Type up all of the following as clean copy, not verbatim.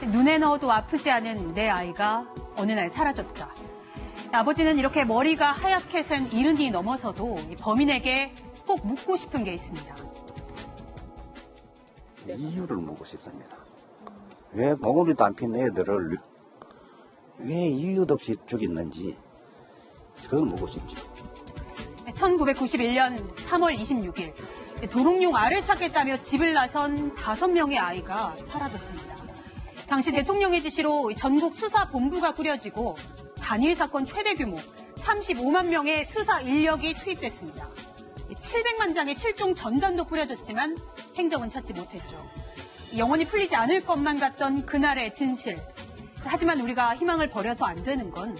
눈에 넣어도 아프지 않은 내 아이가 어느 날 사라졌다. 아버지는 이렇게 머리가 하얗게 센 70이 넘어서도 범인에게 꼭 묻고 싶은 게 있습니다. 이유를 묻고 싶습니다. 왜 봉오리도 안 핀 애들을 왜 이유도 없이 죽였는지 그걸 묻고 싶죠. 1991년 3월 26일 도롱뇽 알을 찾겠다며 집을 나선 5명의 아이가 사라졌습니다. 당시 대통령의 지시로 전국 수사본부가 꾸려지고 단일 사건 최대 규모 35만 명의 수사 인력이 투입됐습니다. 700만 장의 실종 전단도 뿌려졌지만 행적은 찾지 못했죠. 영원히 풀리지 않을 것만 같던 그날의 진실. 하지만 우리가 희망을 버려서 안 되는 건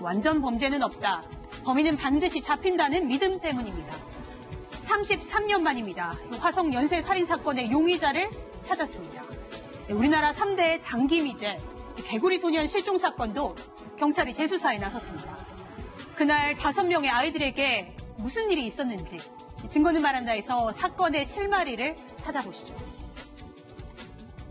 완전 범죄는 없다. 범인은 반드시 잡힌다는 믿음 때문입니다. 33년 만입니다. 화성 연쇄 살인 사건의 용의자를 찾았습니다. 우리나라 3대 장기미제 개구리 소년 실종 사건도 경찰이 재수사에 나섰습니다. 그날 5명의 아이들에게 무슨 일이 있었는지 증거는 말한다에서 사건의 실마리를 찾아보시죠.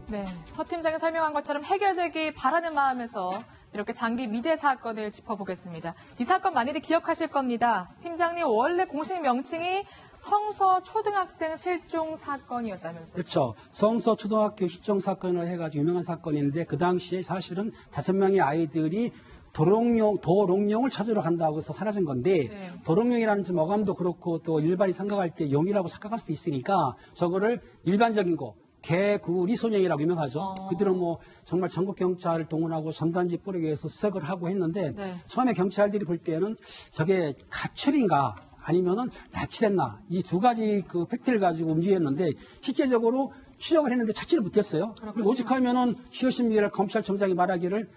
네, 서 팀장이 설명한 것처럼 해결되길 바라는 마음에서 이렇게 장기 미제 사건을 짚어보겠습니다. 이 사건 많이들 기억하실 겁니다. 팀장님 원래 공식 명칭이 성서 초등학생 실종 사건이었다면서요? 그렇죠. 성서 초등학교 실종 사건을 해가지고 유명한 사건인데 그 당시에 사실은 5명의 아이들이 도롱뇽을 찾으러 간다고 해서 사라진 건데 네. 도롱뇽이라는 어감도 그렇고 또 일반이 생각할 때 용이라고 착각할 수도 있으니까 저거를 일반적인 거 개구리 소년이라고 유명하죠. 그들은 뭐 정말 전국 경찰을 동원하고 전단지 뿌리기 위해서 수색을 하고 했는데 네. 처음에 경찰들이 볼 때는 저게 가출인가 아니면은 납치됐나 이 두 가지 그 팩트를 가지고 움직였는데 실제적으로 추적을 했는데 찾지를 못했어요. 그렇군요. 그리고 오직하면은 시어신미를 검찰청장이 말하기를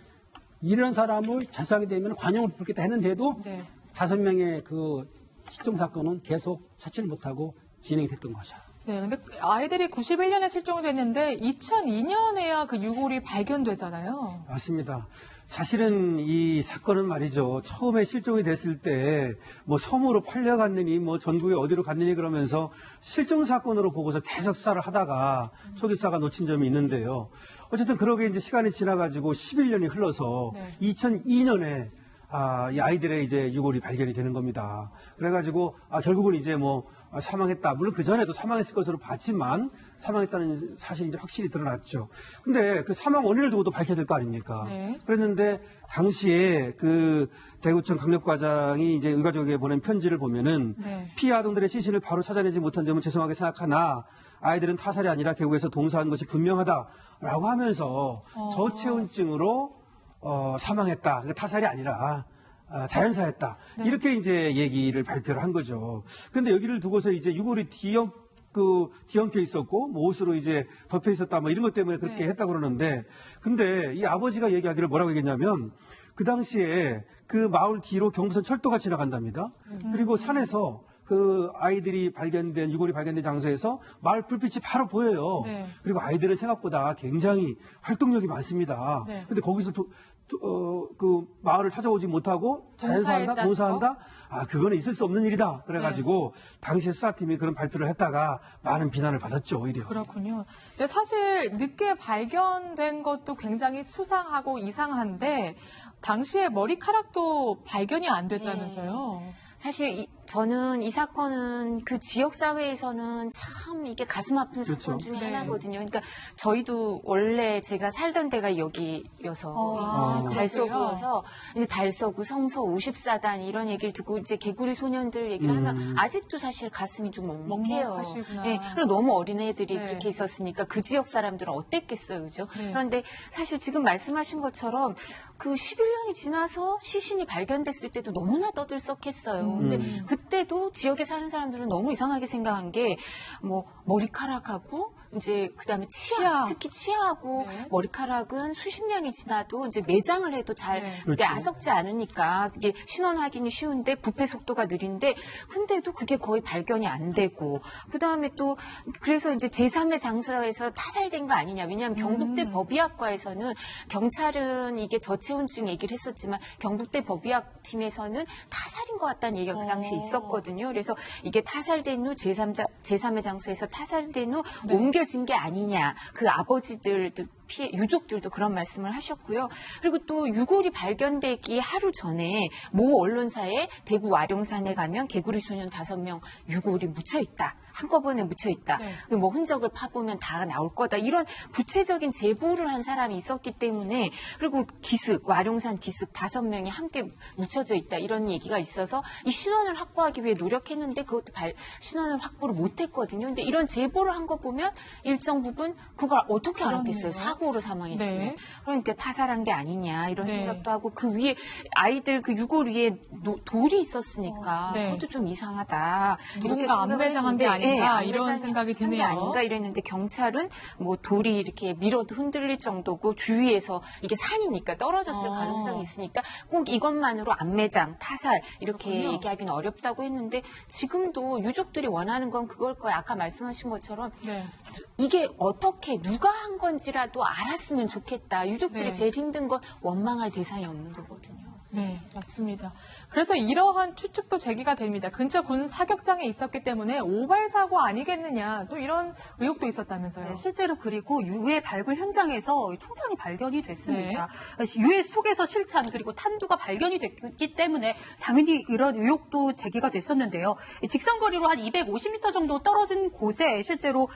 이런 사람을 자수하게 되면 관용을 베풀겠다 했는데도 네. 5명의 그 실종 사건은 계속 찾지를 못하고 진행이 됐던 거죠. 네, 근데 아이들이 91년에 실종이 됐는데 2002년에야 그 유골이 발견되잖아요. 맞습니다. 사실은 이 사건은 말이죠. 처음에 실종이 됐을 때 뭐 섬으로 팔려갔느니 뭐 전국에 어디로 갔느니 그러면서 실종 사건으로 보고서 계속 수사를 하다가 초기 수사가 놓친 점이 있는데요. 어쨌든 그러게 이제 시간이 지나가지고 11년이 흘러서 네. 2002년에 이 아이들의 이제 유골이 발견이 되는 겁니다. 그래가지고 결국은 이제 뭐 사망했다. 물론 그 전에도 사망했을 것으로 봤지만 사망했다는 사실이 이제 확실히 드러났죠. 근데 그 사망 원인을 두고도 밝혀야 될 거 아닙니까? 네. 그랬는데 당시에 그 대구청 강력과장이 이제 의가족에게 보낸 편지를 보면은 네. 피해 아동들의 시신을 바로 찾아내지 못한 점은 죄송하게 생각하나 아이들은 타살이 아니라 계곡에서 동사한 것이 분명하다라고 하면서 저체온증으로 사망했다. 그러니까 타살이 아니라 자연사였다. 네. 이렇게 이제 얘기를 발표를 한 거죠. 그런데 여기를 두고서 이제 유골이 뒤엉켜 있었고, 뭐 옷으로 이제 덮여 있었다, 뭐 이런 것 때문에 그렇게 네. 했다고 그러는데, 근데 이 아버지가 얘기하기를 뭐라고 얘기했냐면, 그 당시에 그 마을 뒤로 경부선 철도가 지나간답니다. 그리고 산에서 그 아이들이 유골이 발견된 장소에서 마을 불빛이 바로 보여요. 네. 그리고 아이들은 생각보다 굉장히 활동력이 많습니다. 네. 근데 거기서 그 마을을 찾아오지 못하고 봉사한다? 그거는 있을 수 없는 일이다. 그래가지고 네. 당시에 수사팀이 그런 발표를 했다가 많은 비난을 받았죠, 오히려. 그렇군요. 근데 사실 늦게 발견된 것도 굉장히 수상하고 이상한데 당시에 머리카락도 발견이 안 됐다면서요? 네. 사실 저는 이 사건은 그 지역 사회에서는 참 이게 가슴 아픈 그렇죠. 사건 중에 네. 하나거든요. 그러니까 저희도 원래 제가 살던 데가 여기여서 달서구여서 이제 달서구 성서 54단 이런 얘기를 듣고 이제 개구리 소년들 얘기를 하면 아직도 사실 가슴이 좀 먹먹해요. 네. 그리고 너무 어린 애들이 네. 그렇게 있었으니까 그 지역 사람들은 어땠겠어요, 그죠? 네. 그런데 사실 지금 말씀하신 것처럼 그 11년이 지나서 시신이 발견됐을 때도 너무나 떠들썩했어요. 근데 그때도 지역에 사는 사람들은 너무 이상하게 생각한 게 뭐 머리카락하고 이제 그다음에 치아. 특히 치아하고 네. 머리카락은 수십 년이 지나도 이제 매장을 해도 잘 네. 그게 아석지 않으니까 그게 신원 확인이 쉬운데 부패 속도가 느린데 근데도 그게 거의 발견이 안 되고 그다음에 또 그래서 이제 제3의 장소에서 타살된 거 아니냐. 왜냐하면 경북대 법의학과에서는 경찰은 이게 저체온증 얘기를 했었지만 경북대 법의학팀에서는 타살인 것 같다는 얘기가 그 당시에 있었거든요. 그래서 이게 타살된 후 제3의 장소에서 타살된 후 네. 옮겨진 게 아니냐. 그 아버지들도 피해 유족들도 그런 말씀을 하셨고요. 그리고 또 유골이 발견되기 하루 전에 모 언론사에 대구 와룡산에 가면 개구리 소년 5명 유골이 묻혀 있다. 한꺼번에 묻혀 있다. 네. 뭐 흔적을 파보면 다 나올 거다. 이런 구체적인 제보를 한 사람이 있었기 때문에 그리고 기슭, 와룡산 기슭 5명이 함께 묻혀져 있다. 이런 얘기가 있어서 이 신원을 확보하기 위해 노력했는데 그것도 신원을 확보를 못했거든요. 근데 이런 제보를 한 거 보면 일정 부분 그걸 어떻게 알았겠어요. 사고로 사망했으면. 네. 그러니까 타살한 게 아니냐 이런 네. 생각도 하고 그 위에 아이들 그 유골 위에 돌이 있었으니까 네. 그것도 좀 이상하다. 이렇게 누군가 안매장한 게 생각을 했는데, 아닌가 예, 이런 안매장한 생각이 게 드네요. 아닌가 이랬는데 경찰은 뭐 돌이 이렇게 밀어도 흔들릴 정도고 주위에서 이게 산이니까 떨어졌을 가능성이 있으니까 꼭 이것만으로 안매장, 타살 이렇게 그렇군요. 얘기하기는 어렵다고 했는데 지금도 유족들이 원하는 건 그걸 거예요. 아까 말씀하신 것처럼 네. 이게 어떻게 누가 한 건지라도 알았으면 좋겠다. 유족들이 네. 제일 힘든 건 원망할 대상이 없는 거거든요. 네, 맞습니다. 그래서 이러한 추측도 제기가 됩니다. 근처 군 사격장에 있었기 때문에 오발 사고 아니겠느냐, 또 이런 의혹도 있었다면서요. 네, 실제로 그리고 유해 발굴 현장에서 총탄이 발견이 됐습니다. 유해 속에서 실탄 그리고 탄두가 발견이 됐기 때문에 당연히 이런 의혹도 제기가 됐었는데요. 직선거리로 한 250m 정도 떨어진 곳에 실제로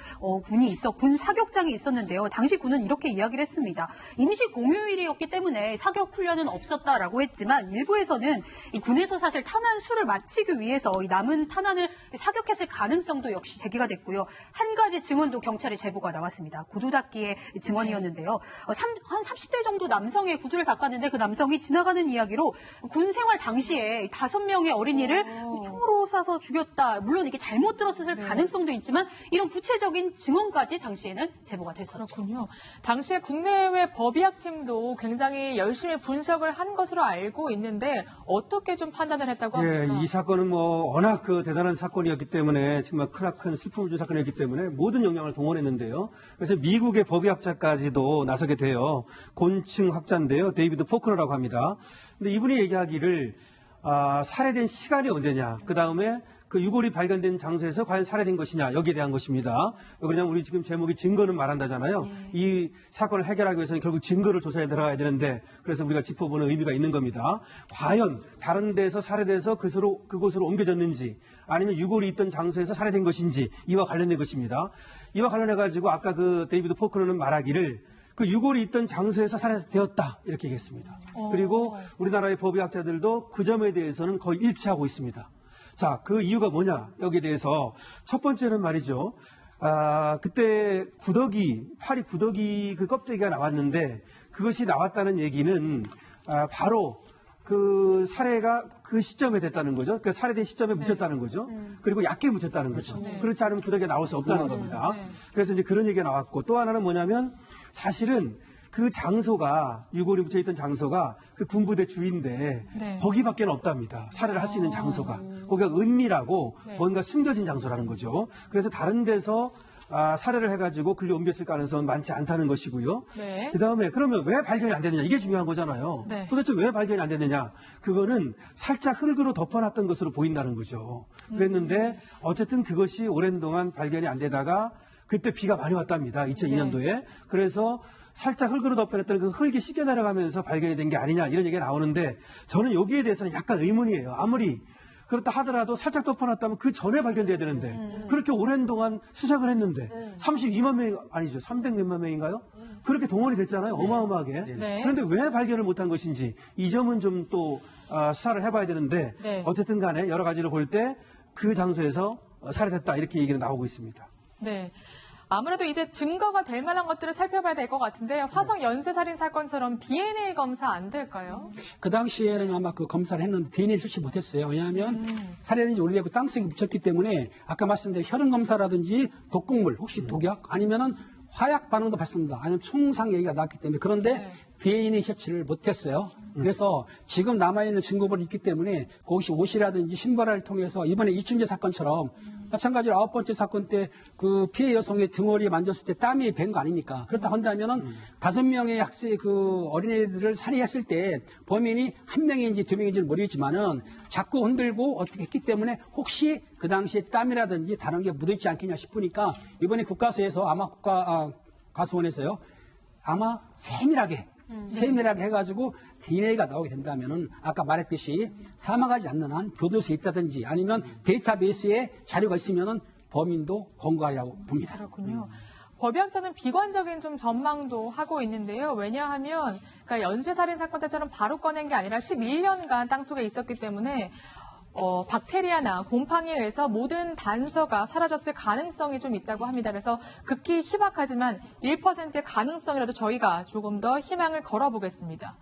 군 사격장이 있었는데요. 당시 군은 이렇게 이야기를 했습니다. 임시 공휴일이었기 때문에 사격 훈련은 없었다라고 했지만 일부에서는 이 군에서 사실 탄환 수를 마치기 위해서 이 남은 탄환을 사격했을 가능성도 역시 제기가 됐고요. 한 가지 증언도 경찰에 제보가 나왔습니다. 구두 닦기의 증언이었는데요. 한 30대 정도 남성의 구두를 닦았는데 그 남성이 지나가는 이야기로 군 생활 당시에 5명의 어린이를 총으로 쏴서 죽였다. 물론 이게 잘못 들었을 가능성도 있지만 이런 구체적인 증언까지 당시에는 제보가 됐었죠. 그렇군요. 당시에 국내외 법의학팀도 굉장히 열심히 분석을 한 것으로 알고 있는데 어떻게 좀 판단을 했다고 합니까? 이 사건은 뭐 워낙 그 대단한 사건이었기 때문에 정말 크나큰 슬픔을 준 사건이었기 때문에 모든 역량을 동원했는데요. 그래서 미국의 법의학자까지도 나서게 돼요. 곤층학자인데요. 데이비드 포크너라고 합니다. 근데 이분이 얘기하기를 살해된 시간이 언제냐. 그 다음에 그 유골이 발견된 장소에서 과연 살해된 것이냐 여기에 대한 것입니다. 왜 그러냐면 우리 지금 제목이 증거는 말한다잖아요. 이 사건을 해결하기 위해서는 결국 증거를 조사에 들어가야 되는데 그래서 우리가 짚어보는 의미가 있는 겁니다. 과연 다른 데서 살해돼서 그곳으로 옮겨졌는지 아니면 유골이 있던 장소에서 살해된 것인지 이와 관련된 것입니다. 이와 관련해가지고 아까 그 데이비드 포크너는 말하기를 그 유골이 있던 장소에서 살해되었다 이렇게 얘기했습니다. 그리고 우리나라의 법의학자들도 그 점에 대해서는 거의 일치하고 있습니다. 자, 그 이유가 뭐냐? 여기에 대해서 첫 번째는 말이죠. 그때 파리 구더기 그 껍데기가 나왔는데 그것이 나왔다는 얘기는 바로 그 살해가 그 시점에 됐다는 거죠. 그 살해된 시점에 묻혔다는 거죠. 그리고 얕게 묻혔다는 거죠. 그렇지 않으면 구더기가 나올 수 없다는 겁니다. 그래서 이제 그런 얘기가 나왔고 또 하나는 뭐냐면 사실은 그 장소가 유골이 묻혀있던 장소가 그 군부대 주인데 거기밖에 없답니다. 살해를 할 수 있는 장소가. 거기가 은밀하고 뭔가 숨겨진 장소라는 거죠. 그래서 다른 데서 살해를 해가지고 글로 옮겼을 가능성은 많지 않다는 것이고요. 그 다음에 그러면 왜 발견이 안 됐느냐 이게 중요한 거잖아요. 도대체 왜 발견이 안 됐느냐 그거는 살짝 흙으로 덮어놨던 것으로 보인다는 거죠. 그랬는데 어쨌든 그것이 오랜 동안 발견이 안 되다가 그때 비가 많이 왔답니다. 2002년도에. 그래서 살짝 흙으로 덮여놨던 그 흙이 씻겨 내려가면서 발견이 된 게 아니냐 이런 얘기가 나오는데 저는 여기에 대해서는 약간 의문이에요. 아무리 그렇다 하더라도 살짝 덮어놨다면 그 전에 발견돼야 되는데 그렇게 오랜 동안 수색을 했는데 32만 명 아니죠 300몇만 명인가요? 그렇게 동원이 됐잖아요. 어마어마하게. 그런데 왜 발견을 못한 것인지 이 점은 좀 또 수사를 해봐야 되는데 어쨌든 간에 여러 가지로 볼 때 그 장소에서 살해됐다 이렇게 얘기는 나오고 있습니다. 네. 아무래도 이제 증거가 될 만한 것들을 살펴봐야 될 것 같은데 화성 연쇄살인 사건처럼 DNA 검사 안 될까요? 그 당시에는 아마 그 검사를 했는데 DNA를 실시 못했어요. 왜냐하면 살해된지 오래되고 땅속에 묻혔기 때문에 아까 말씀드린 혈흔 검사라든지 독극물 혹시 독약 아니면은 화약 반응도 봤습니다. 아니면 총상 얘기가 나왔기 때문에 그런데 DNA 채취를 못했어요. 그래서 지금 남아있는 증거물이 있기 때문에 그것이 옷이라든지 신발을 통해서 이번에 이춘재 사건처럼 마찬가지로 9번째 사건 때 그 피해 여성의 등허리에 만졌을 때 땀이 밴 거 아닙니까? 그렇다 한다면은 5명의 그 어린애들을 살해했을 때 범인이 1명인지 2명인지는 모르겠지만은 자꾸 흔들고 어떻게 했기 때문에 혹시 그 당시에 땀이라든지 다른 게 묻어있지 않겠냐 싶으니까 이번에 국가서에서 아마 가수원에서요. 아마 세밀하게 해가지고 DNA가 나오게 된다면은 아까 말했듯이 사망하지 않는 한 교도소에 있다든지 아니면 데이터베이스에 자료가 있으면은 범인도 검거하려고 봅니다. 그렇군요. 법의학자는 비관적인 좀 전망도 하고 있는데요. 왜냐하면 그러니까 연쇄살인 사건 때처럼 바로 꺼낸 게 아니라 11년간 땅속에 있었기 때문에 박테리아나 곰팡이에 의해서 모든 단서가 사라졌을 가능성이 좀 있다고 합니다. 그래서 극히 희박하지만 1%의 가능성이라도 저희가 조금 더 희망을 걸어보겠습니다.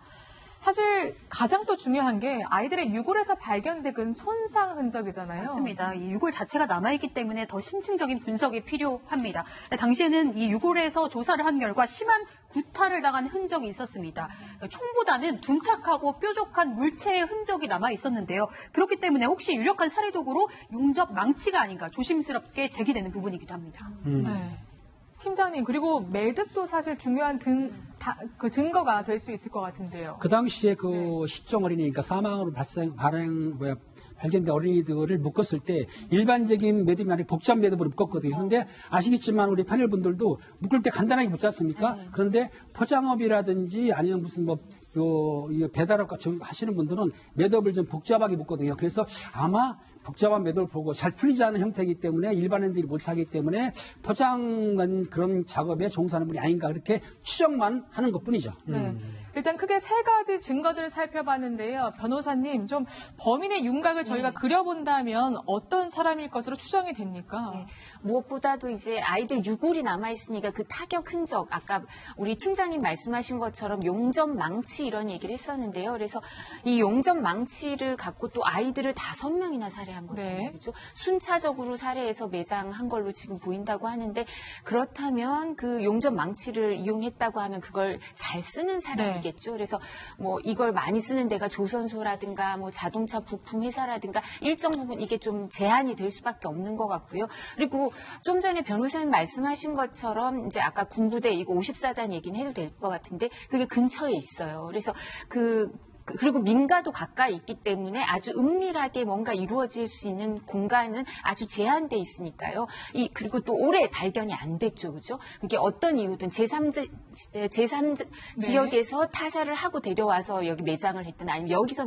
사실 가장 또 중요한 게 아이들의 유골에서 발견된 손상 흔적이잖아요. 맞습니다. 이 유골 자체가 남아있기 때문에 더 심층적인 분석이 필요합니다. 당시에는 이 유골에서 조사를 한 결과 심한 구타를 당한 흔적이 있었습니다. 총보다는 둔탁하고 뾰족한 물체의 흔적이 남아 있었는데요. 그렇기 때문에 혹시 유력한 살해 도구로 용접 망치가 아닌가 조심스럽게 제기되는 부분이기도 합니다. 네. 팀장님, 그리고 매듭도 사실 중요한 그 증거가 될 수 있을 것 같은데요. 그 당시에 그 실종 어린이니까 사망으로 발견된 어린이들을 묶었을 때 일반적인 매듭이 아니라 복잡 매듭으로 묶었거든요. 그런데 아시겠지만 우리 패널분들도 묶을 때 간단하게 묶지 않습니까? 그런데 포장업이라든지 아니면 무슨 배달업 같이 하시는 분들은 매듭을 좀 복잡하게 묶거든요. 그래서 아마 복잡한 매듭을 보고 잘 풀리지 않은 형태이기 때문에 일반인들이 못하기 때문에 포장한 그런 작업에 종사하는 분이 아닌가 그렇게 추정만 하는 것뿐이죠. 네. 일단 크게 세 가지 증거들을 살펴봤는데요. 변호사님, 좀 범인의 윤곽을 저희가 그려본다면 어떤 사람일 것으로 추정이 됩니까? 네. 무엇보다도 이제 아이들 유골이 남아있으니까 그 타격 흔적, 아까 우리 팀장님 말씀하신 것처럼 용접 망치 이런 얘기를 했었는데요. 그래서 이 용접 망치를 갖고 또 아이들을 5명이나 살해한 거잖아요. 네. 그렇죠? 순차적으로 살해해서 매장한 걸로 지금 보인다고 하는데 그렇다면 그 용접 망치를 이용했다고 하면 그걸 잘 쓰는 사람이겠죠. 그래서 뭐 이걸 많이 쓰는 데가 조선소라든가 뭐 자동차 부품 회사라든가 일정 부분 이게 좀 제한이 될 수밖에 없는 것 같고요. 그리고 좀 전에 변호사님 말씀하신 것처럼 이제 아까 군부대 이거 54단 얘기는 해도 될 것 같은데 그게 근처에 있어요. 그래서 그리고 민가도 가까이 있기 때문에 아주 은밀하게 뭔가 이루어질 수 있는 공간은 아주 제한돼 있으니까요. 그리고 또 오래 발견이 안 됐죠. 그죠? 그게 어떤 이유든 제3 지역에서 타살을 하고 데려와서 여기 매장을 했든 아니면 여기서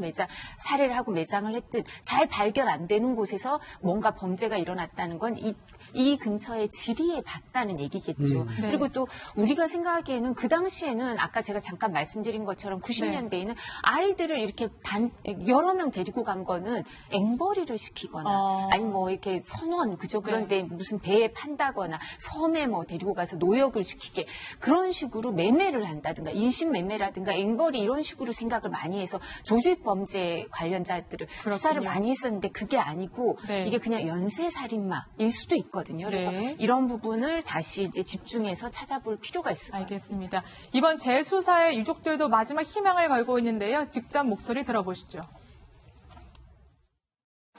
살해를 하고 매장을 했든 잘 발견 안 되는 곳에서 뭔가 범죄가 일어났다는 건 이 근처에 지리에 봤다는 얘기겠죠. 네. 그리고 또 우리가 생각하기에는 그 당시에는 아까 제가 잠깐 말씀드린 것처럼 90년대에는 아이들을 이렇게 여러 명 데리고 간 거는 앵벌이를 시키거나 아니면 뭐 이렇게 선원 그죠? 그런데 무슨 배에 판다거나 섬에 뭐 데리고 가서 노역을 시키게 그런 식으로 매매를 한다든가 인신매매라든가 앵벌이 이런 식으로 생각을 많이 해서 조직범죄 관련자들을 수사를 많이 했었는데 그게 아니고 이게 그냥 연쇄살인마일 수도 있거든요. 그래서 이런 부분을 다시 이제 집중해서 찾아볼 필요가 있을 것 같습니다. 알겠습니다. 이번 재수사의 유족들도 마지막 희망을 걸고 있는데요. 직접 목소리 들어보시죠.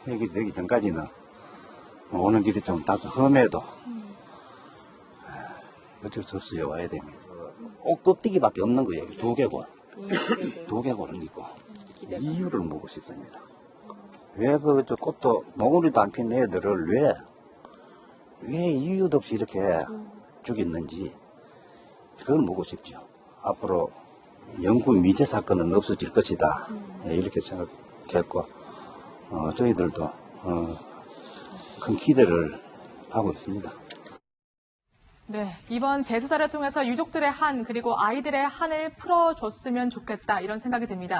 해결되기 전까지는 오는 길이 좀 다소 험해도 어쩔 수 없어요. 와야 됩니다. 옷 껍데기밖에 없는 거예요. 두개골은 있고 이유를 묻고 싶습니다. 왜 저 꽃도 몽우리도 안 핀 애들을 왜 이유도 없이 이렇게 죽였는지 그걸 묻고 싶죠. 앞으로 영구 미제 사건은 없어질 것이다. 이렇게 생각했고 저희들도 큰 기대를 하고 있습니다. 네, 이번 재수사를 통해서 유족들의 한 그리고 아이들의 한을 풀어줬으면 좋겠다 이런 생각이 듭니다.